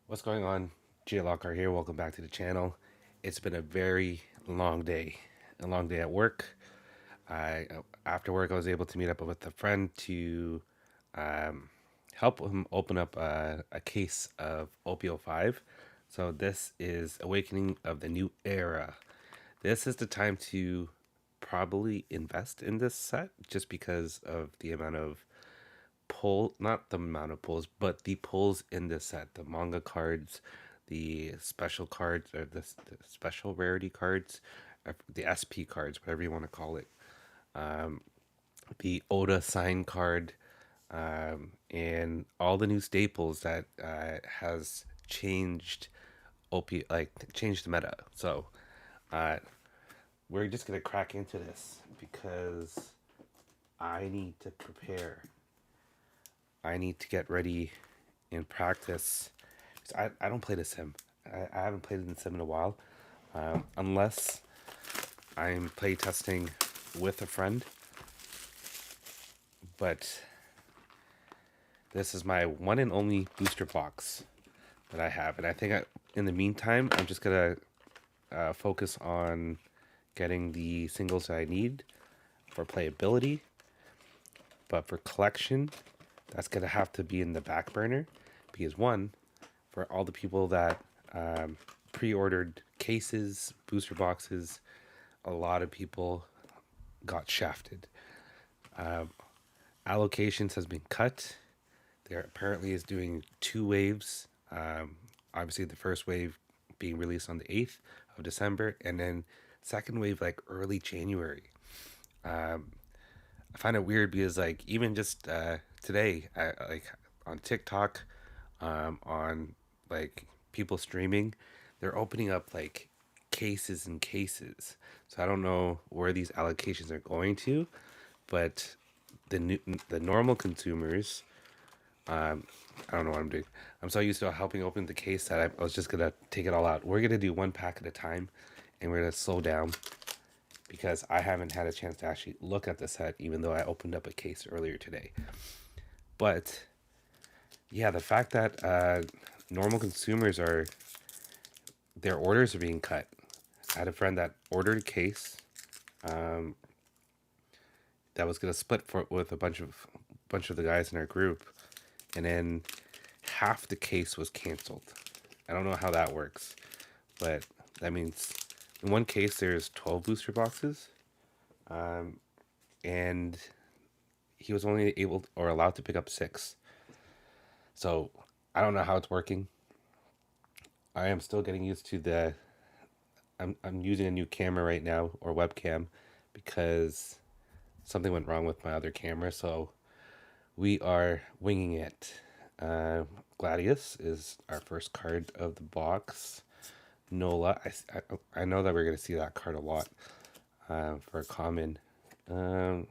What's going on? J Lockhart here. Welcome back to the channel. It's been a very long day, a long day at work. I After work, I was able to meet up with a friend to um, help him open up a case of OP05. So this is Awakening of the New Era. This is the time to probably invest in this set just because of the amount of not the amount of pulls, but the pulls in this set, the manga cards, the special cards, or the special rarity cards, the SP cards, whatever you want to call it, the Oda sign card, and all the new staples that has changed changed the meta. So uh, we're just gonna crack into this because I need to prepare. I need to get ready and practice. I don't play the sim. I haven't played the sim in a while, unless I'm play testing with a friend. But this is my one and only booster box that I have, and I think in the meantime, I'm just gonna focus on getting the singles that I need for playability. But for collection, that's gonna have to be in the back burner because one, for all the people that pre-ordered cases, booster boxes, a lot of people got shafted. Allocations has been cut. There apparently is doing two waves. Obviously, the first wave being released on the 8th of December, and then second wave like early January. I find it weird because like even just today, like on TikTok, on like people streaming, they're opening up like cases and cases. So I don't know where these allocations are going to, but the normal consumers, I don't know what I'm doing. I'm so used to helping open the case that I was just gonna take it all out. We're gonna do one pack at a time, and we're gonna slow down because I haven't had a chance to actually look at the set, even though I opened up a case earlier today. But yeah, the fact that normal consumers are their orders are being cut. I had a friend that ordered a case that was gonna split with a bunch of the guys in our group, and then half the case was canceled. I don't know how that works, but that means in one case there's 12 booster boxes, and he was only able or allowed to pick up 6. So I don't know how it's working. I am still getting used to the. I'm using a new camera right now, or webcam, because something went wrong with my other camera. So we are winging it. Uh, Gladius is our first card of the box. Nola, I know that we're gonna see that card a lot for a common. Um,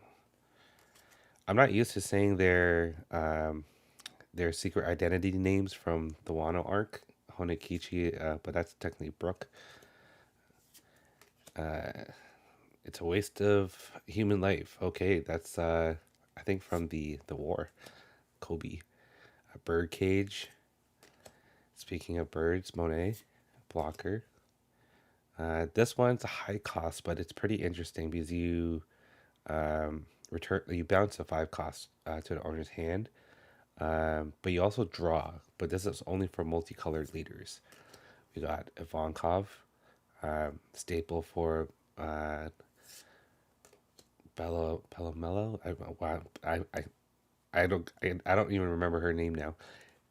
I'm not used to saying their secret identity names from the Wano arc, Honekichi, but that's technically Brook. It's a waste of human life. Okay, that's I think from the war, Kobe. A bird cage. Speaking of birds, Monet, blocker. This one's a high cost, but it's pretty interesting because you bounce a 5 cost to the owner's hand, but you also draw. But this is only for multicolored leaders. We got Ivankov, staple for Bellomello. I don't even remember her name now.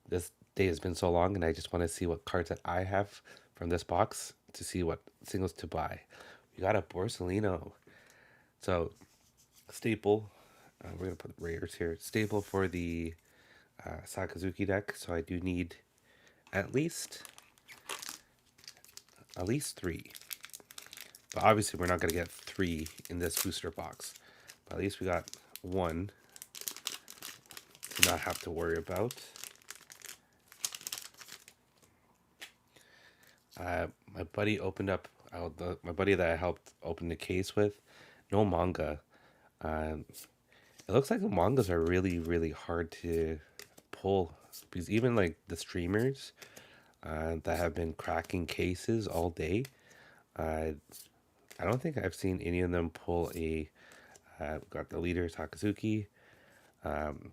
This day has been so long, and I just want to see what cards that I have from this box to see what singles to buy. We got a Borsellino. So staple. We're gonna put rares here. Staple for the Sakazuki deck. So I do need at least at least 3. But obviously we're not gonna get 3 in this booster box. But at least we got 1 to not have to worry about. My buddy opened up. My buddy that I helped open the case with, no manga. It looks like the mangas are really, really hard to pull because even like the streamers, that have been cracking cases all day. Uh, I don't think I've seen any of them pull a. Got the leader Sakazuki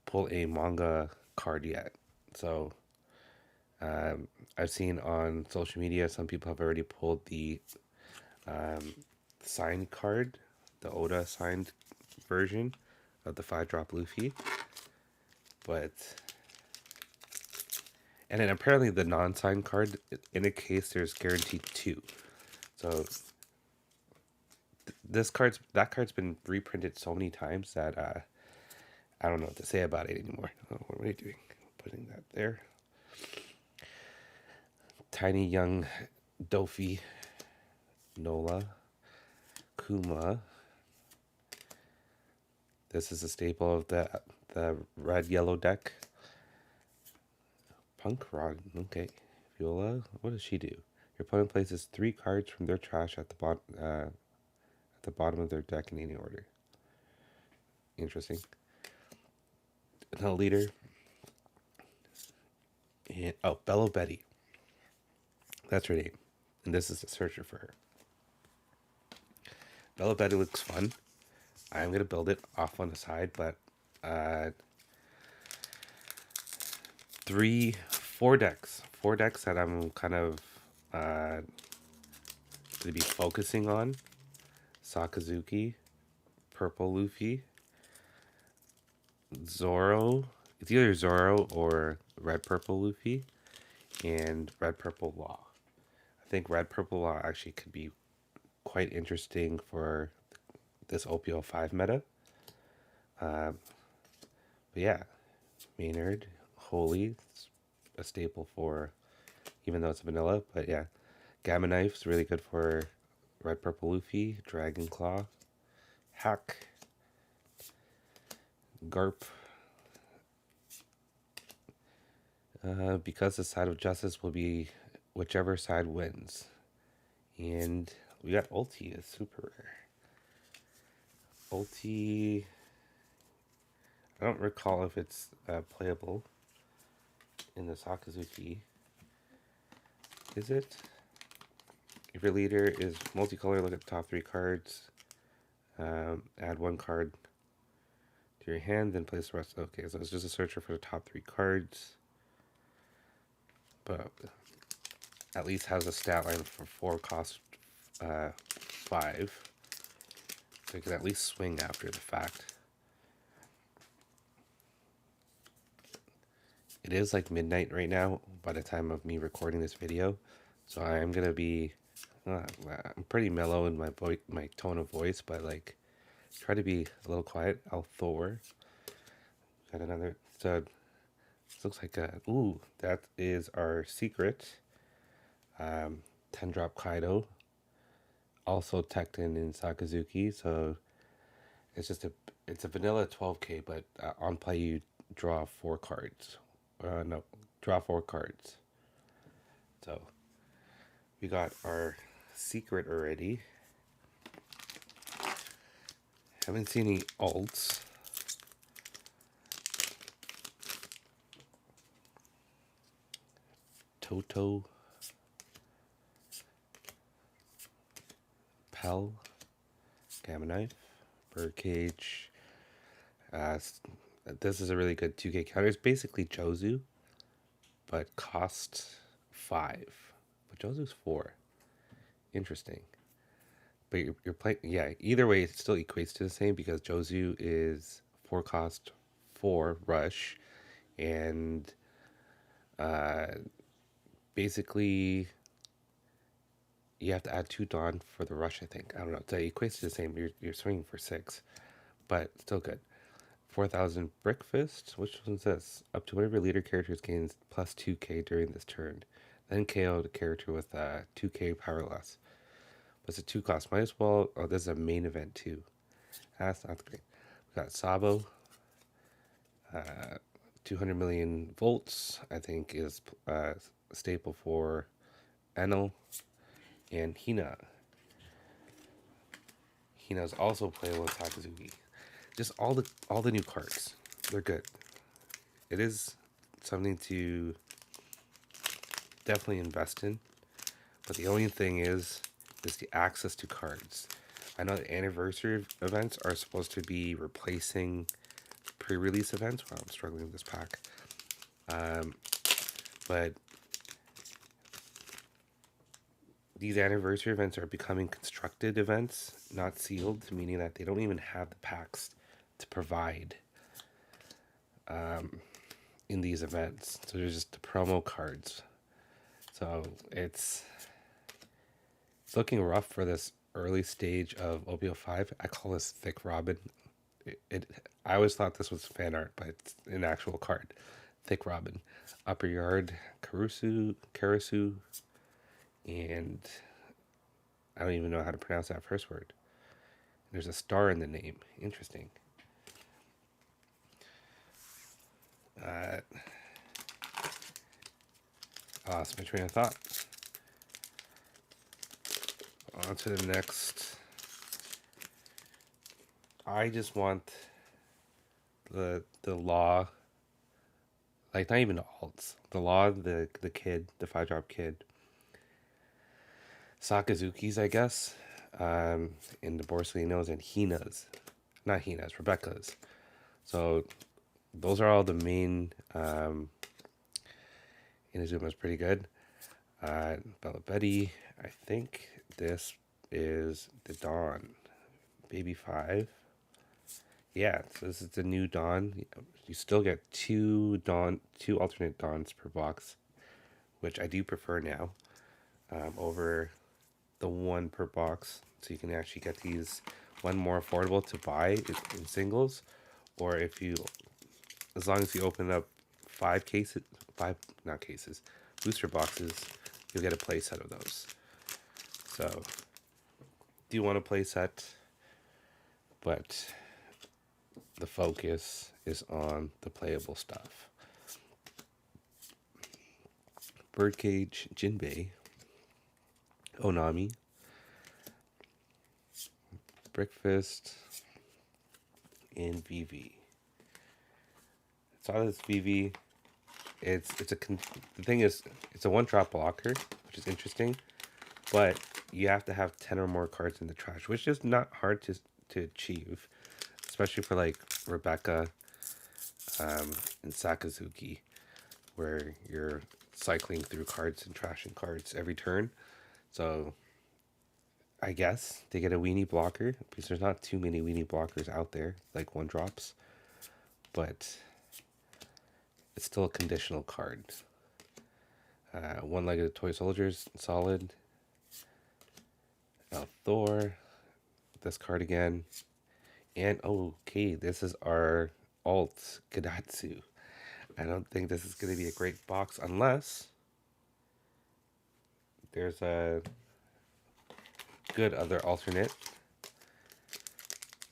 pull a manga card yet. So I've seen on social media some people have already pulled the signed card, the Oda signed version of the 5-drop Luffy. But and then apparently the non-signed card in a case there's guaranteed 2. So that card's been reprinted so many times that I don't know what to say about it anymore. Oh, what am I doing? Putting that there. Tiny young Dofi, Nola, Kuma. This is a staple of the red yellow deck. Punk Rod. Okay. Viola. What does she do? Your opponent places 3 cards from their trash at the bottom of their deck in any order. Interesting. Another leader. And, oh, Bello Betty. That's her name. And this is a searcher for her. Bello Betty looks fun. I'm going to build it off on the side, but 4 decks. 4 decks that I'm kind of going to be focusing on. Sakazuki, Purple Luffy, Zoro. It's either Zoro or Red Purple Luffy, and Red Purple Law. I think Red Purple Law actually could be quite interesting for this OP05 meta. But yeah, Maynard, Holy, a staple for, even though it's vanilla, but yeah. Gamma Knife's really good for Red Purple Luffy, Dragon Claw, Hack, Garp. Because the side of justice will be whichever side wins. And we got Ulti as super rare. Ulti, I don't recall if it's playable in the Sakazuki. Is it? If your leader is multicolor, look at the top 3 cards. Add 1 card to your hand, then place the rest. Okay, so it's just a searcher for the top 3 cards. But at least has a stat line for 4 cost 5. So you can at least swing after the fact. It is like midnight right now by the time of me recording this video. So I am going to be... I'm pretty mellow in my tone of voice, but like try to be a little quiet. Thor. Got another stud. This looks like a... Ooh, that is our secret. 10-drop Kaido. Also teched in Sakazuki, so it's a vanilla 12k, but on play you draw 4 cards. No, draw 4 cards. So we got our secret already. Haven't seen any alts. Toto, Pell, Gamma Knife, Birdcage. This is a really good 2k counter. It's basically Jozu, but costs 5. But Jozu's 4. Interesting. But you're playing, yeah, either way, it still equates to the same because Jozu is 4 cost 4 rush, and basically you have to add 2 Dawn for the rush, I think. I don't know. So it equates to the same. You're swinging for 6, but still good. 4,000 Brickfist. Which one's this? Up to one of your leader characters gains plus 2k during this turn. Then KO the character with 2k power loss. What's a 2 cost? Might as well... Oh, this is a main event too. That's not great. We got Sabo. 200 million volts, I think, is a staple for Enel. And Hina. Hina is also playable with Sakazuki. Just all the new cards. They're good. It is something to definitely invest in. But the only thing is the access to cards. I know the anniversary events are supposed to be replacing pre-release events. Wow, I'm struggling with this pack. But these anniversary events are becoming constructed events, not sealed, meaning that they don't even have the packs to provide in these events. So there's just the promo cards. So it's looking rough for this early stage of OP05. I call this Thick Robin. I always thought this was fan art, but it's an actual card. Thick Robin. Upper Yard, Karasu, and I don't even know how to pronounce that first word. There's a star in the name. Interesting. Lost my train of thought. On to the next. I just want the law, like not even alts. The law, the kid, the 5-drop kid. Sakazuki's, I guess. And the Borsalinos and Hina's. Not Hina's, Rebecca's. So those are all the main. Inazuma's pretty good. Bella Betty, I think this is the Dawn. Baby 5. Yeah, so this is the new Dawn. You still get two alternate Dawns per box, which I do prefer now, over the one per box. So you can actually get these one more affordable to buy in singles, or if you, as long as you open up booster boxes, you'll get a play set of those. So, do you want a play set? But the focus is on the playable stuff. Birdcage, Jinbei, Onami, Breakfast, and VV. Saw this VV. The thing is, it's a 1-drop blocker, which is interesting, but you have to have 10 or more cards in the trash, which is not hard to achieve, especially for like Rebecca and Sakazuki, where you're cycling through cards and trashing cards every turn. So I guess they get a weenie blocker, because there's not too many weenie blockers out there, like 1-drops, but it's still a conditional card. One-legged toy soldiers, solid. Thor, this card again, and okay, this is our alt Gadatsu. I don't think this is going to be a great box unless there's a good other alternate.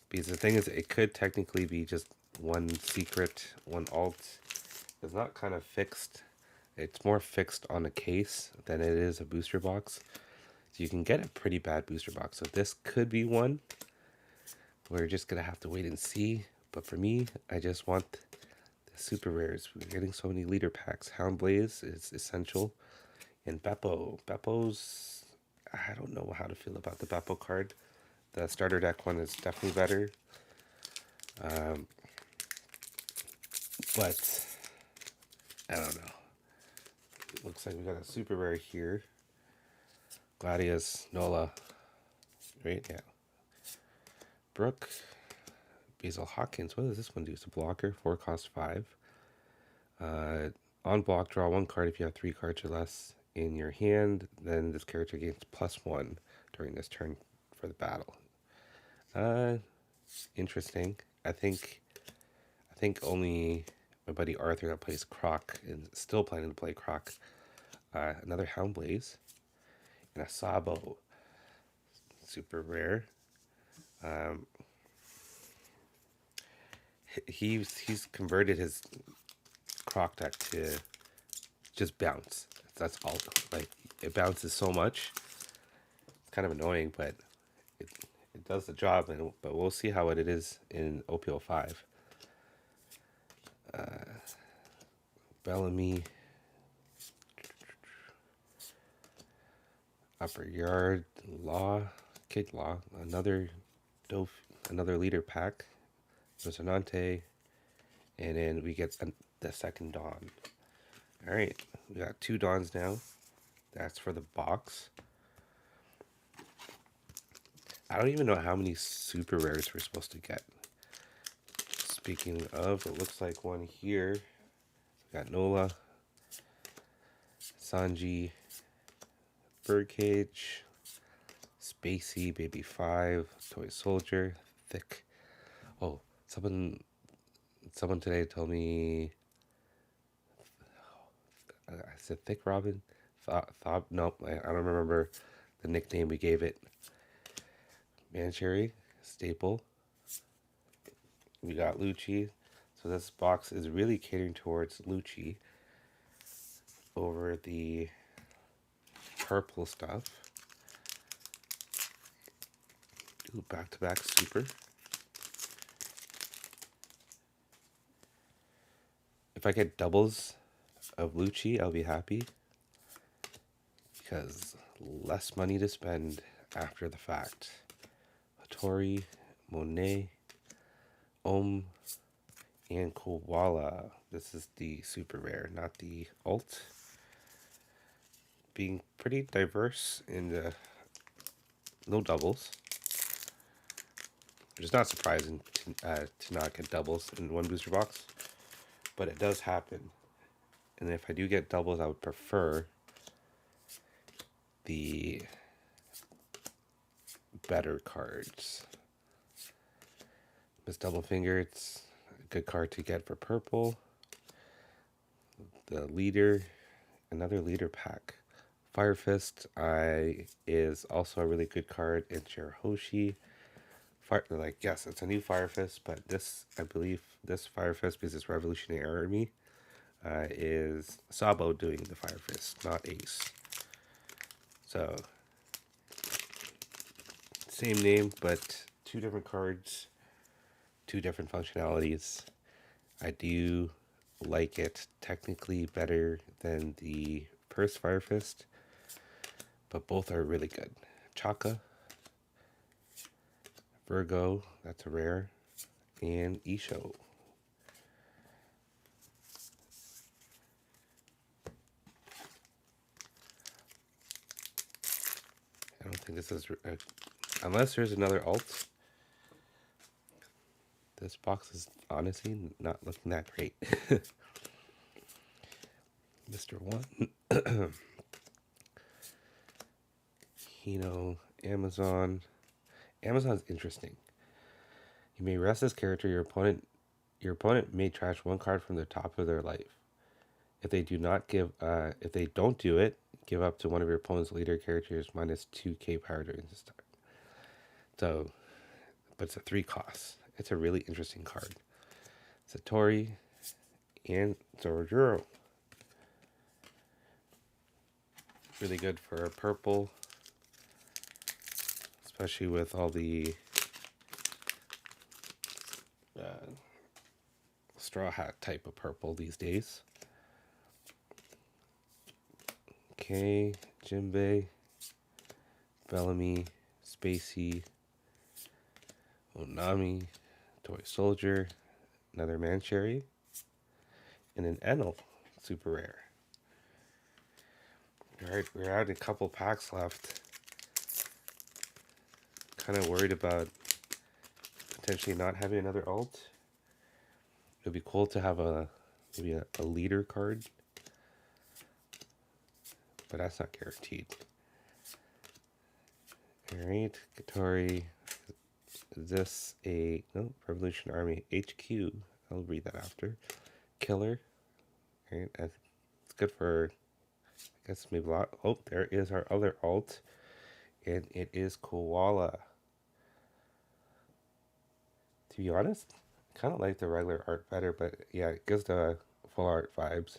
Because the thing is, it could technically be just one secret, one alt. It's not kind of fixed. It's more fixed on a case than it is a booster box. So you can get a pretty bad booster box. So this could be one. We're just going to have to wait and see. But for me, I just want the super rares. We're getting so many leader packs. Hound Blaze is essential. And Beppo's, I don't know how to feel about the Beppo card. The starter deck one is definitely better. But I don't know. It looks like we got a super rare here. Gladius, Nola. Right? Yeah. Brooke. Basil Hawkins. What does this one do? It's a blocker. 4 cost 5. On block, draw 1 card if you have 3 cards or less in your hand. Then this character gains +1 during this turn for the battle. Interesting. I think only my buddy Arthur that plays Croc is still planning to play Croc. Another Hound Blaze and a Sabo. Super rare. He's converted his Croc deck to just bounce. That's all. Like, it bounces so much. It's kind of annoying, but it does the job. But we'll see how it is in OP05. Bellamy. Upper Yard Law, Kid Law, another another leader pack, Resonante, and then we get the second Dawn. All right, we got 2 Dawns now. That's for the box. I don't even know how many super rares we're supposed to get. Speaking of, it looks like one here. We got Nola, Sanji, Birdcage, Spacey, Baby 5, Toy Soldier, Thick. Oh, someone today told me I said Thick Robin. Nope, I don't remember the nickname we gave it. Mancherry, Staple. We got Lucci. So this box is really catering towards Lucci over the purple stuff. Ooh, back-to-back super. If I get doubles of Lucci, I'll be happy. Because less money to spend after the fact. Hattori, Monet, and Koala. This is the super rare, not the alt. Being pretty diverse in the no doubles. Which is not surprising to not get doubles in one booster box. But it does happen. And if I do get doubles, I would prefer the better cards. Miss Double Finger, it's a good card to get for purple. The leader, another leader pack. Fire Fist is also a really good card in Shirahoshi. Yes, it's a new Fire Fist, but this, I believe, this Fire Fist, because it's Revolutionary Army, is Sabo doing the Fire Fist, not Ace. So, same name, but 2 different cards, 2 different functionalities. I do like it technically better than the first Fire Fist, but both are really good. Chaka, Virgo, that's a rare, and Isho. I don't think this is unless there's another alt. This box is honestly not looking that great. Mr. One, Hino, Amazon. Amazon's interesting. You may rest this character. Your opponent may trash 1 card from the top of their life. If they don't do it, give up to one of your opponent's leader characters minus 2k power during this time. So, but it's a 3 cost. It's a really interesting card. Satori and Zorojuro. Really good for purple, especially with all the straw hat type of purple these days. Okay, Jinbei, Bellamy, Spacey, Onami, Toy Soldier, another Mancherry, and an Enel, super rare. Alright, we're at a couple packs left. Kind of worried about potentially not having another alt. It would be cool to have maybe a leader card, but that's not guaranteed. Alright, Katori. Is this Revolution Army HQ? I'll read that after. Killer. Alright, it's good for, I guess, maybe a lot. Oh, there is our other alt, and it is Koala. To be honest, I kind of like the regular art better, but yeah, it gives the full art vibes.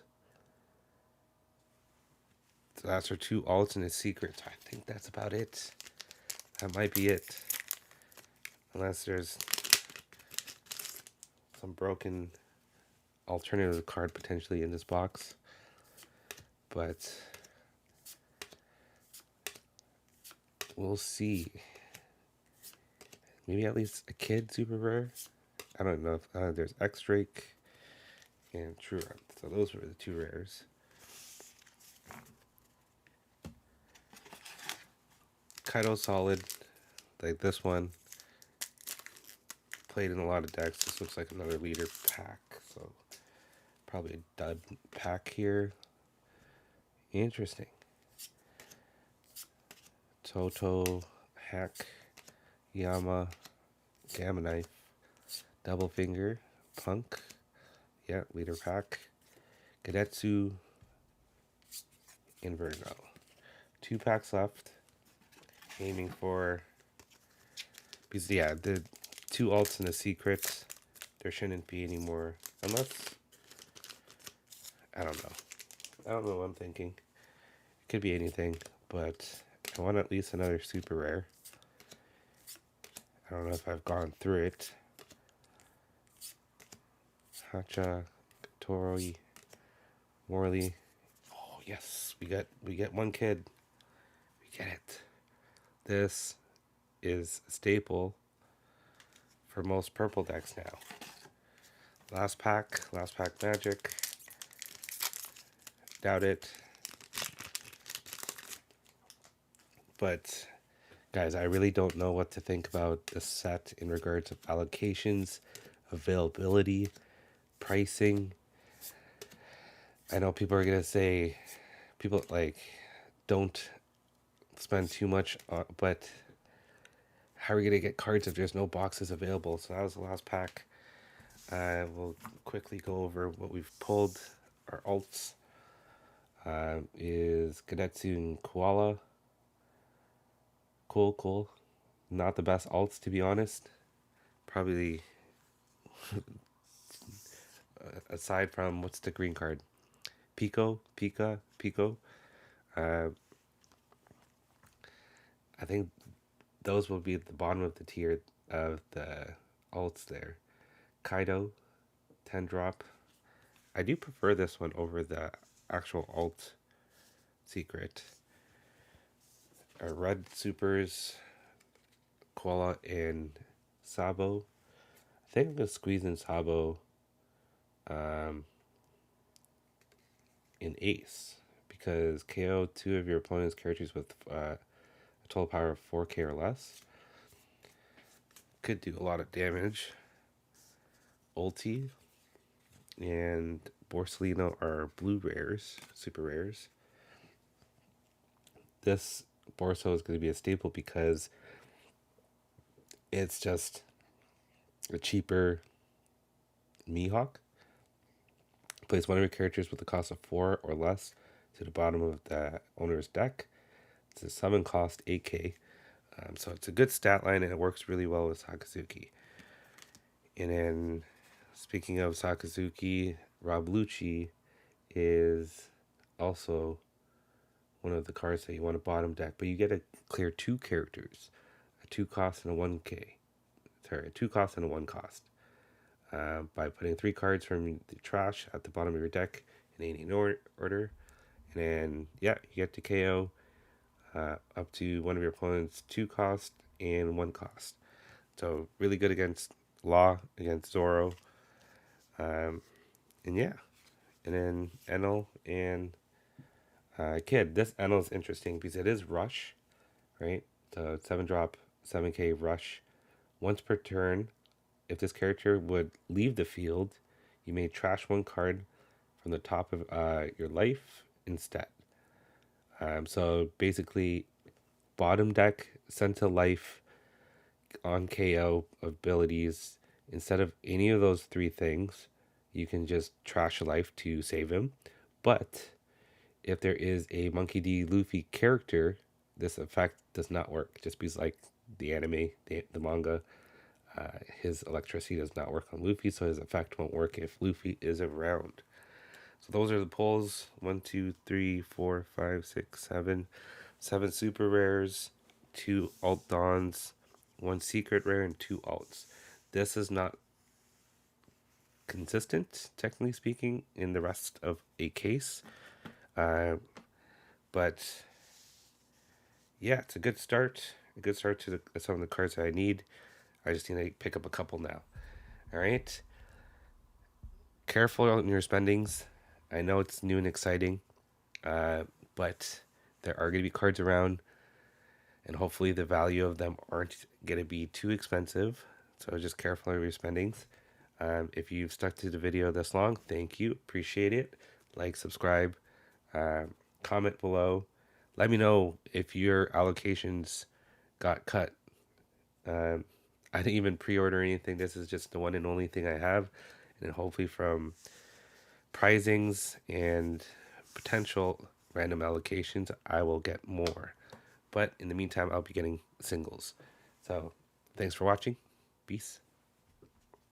So that's our 2 alts and a secret. So I think that's about it. That might be it. Unless there's some broken alternative card potentially in this box. But we'll see. Maybe at least a kid super rare. I don't know if there's X Drake and True Art. So those were the two rares. Kaido solid, like this one. Played in a lot of decks. This looks like another leader pack, so probably a dud pack here. Interesting. Toto, Hack, Yama, Gamma Knife, Double Finger, Punk, yeah, leader pack, Kadetsu, Inverno. 2 packs left. Aiming for, because yeah, the 2 alts and a secret. There shouldn't be any more, unless, I don't know. I don't know what I'm thinking. It could be anything, but I want at least another super rare. I don't know if I've gone through it. Hacha, Toroi, Morley. Oh yes, we get one kid. We get it. This is a staple for most purple decks now. Last pack magic. Doubt it. But guys, I really don't know what to think about this set in regards of allocations, availability, pricing. I know people are gonna say, people like, don't spend too much on, but how are we gonna get cards if there's no boxes available? So that was the last pack. We'll quickly go over what we've pulled. Our alts is Kadetsu and Koala. Cool. Not the best alts, to be honest. Probably aside from, what's the green card? Pico. Uh, I think those will be at the bottom of the tier of the alts there. Kaido, 10 drop. I do prefer this one over the actual alt secret. Red supers, Koala and Sabo. I think I'm gonna squeeze in Sabo in Ace, because KO 2 of your opponent's characters with a total power of 4k or less. Could do a lot of damage. Ulti and Borsellino are blue rares, super rares. This Borso is going to be a staple because it's just a cheaper Mihawk. Place one of your characters with a cost of 4 or less to the bottom of the owner's deck. It's a summon cost 8k. So it's a good stat line and it works really well with Sakazuki. And then, speaking of Sakazuki, Rob Lucci is also one of the cards that you want to bottom deck, but you get to clear 2 characters, a 2 cost and a 1k. Sorry, a 2 cost and a 1 cost. By putting 3 cards from the trash at the bottom of your deck in any order. And then, yeah, you get to KO up to one of your opponent's 2 cost and 1 cost. So, really good against Law, against Zoro. And yeah. And then Enel and Kid. This Enel is interesting because it is Rush, right? The 7 drop, 7k Rush. Once per turn, if this character would leave the field, you may trash 1 card from the top of your life instead. So basically, bottom deck, send to life on KO abilities. Instead of any of those 3 things, you can just trash a life to save him. But if there is a Monkey D. Luffy character, this effect does not work. Just because, like the anime, the manga, his electricity does not work on Luffy, so his effect won't work if Luffy is around. So those are the pulls. 1, 2, 3, 4, 5, 6, 7. 7 super rares, 2 alt dons, 1 secret rare, and 2 alts. This is not consistent, technically speaking, in the rest of a case. But yeah, it's a good start. A good start to some of the cards that I need. I just need to pick up a couple now. All right. Careful in your spendings. I know it's new and exciting, but there are going to be cards around, and hopefully the value of them aren't going to be too expensive. So just careful of your spendings. If you've stuck to the video this long, thank you. Appreciate it. Like, subscribe, uh, comment below. Let me know if your allocations got cut. Um, I didn't even pre-order anything. This is just the one and only thing I have. And then hopefully from prizings and potential random allocations, I will get more. But in the meantime, I'll be getting singles. So thanks for watching. Peace.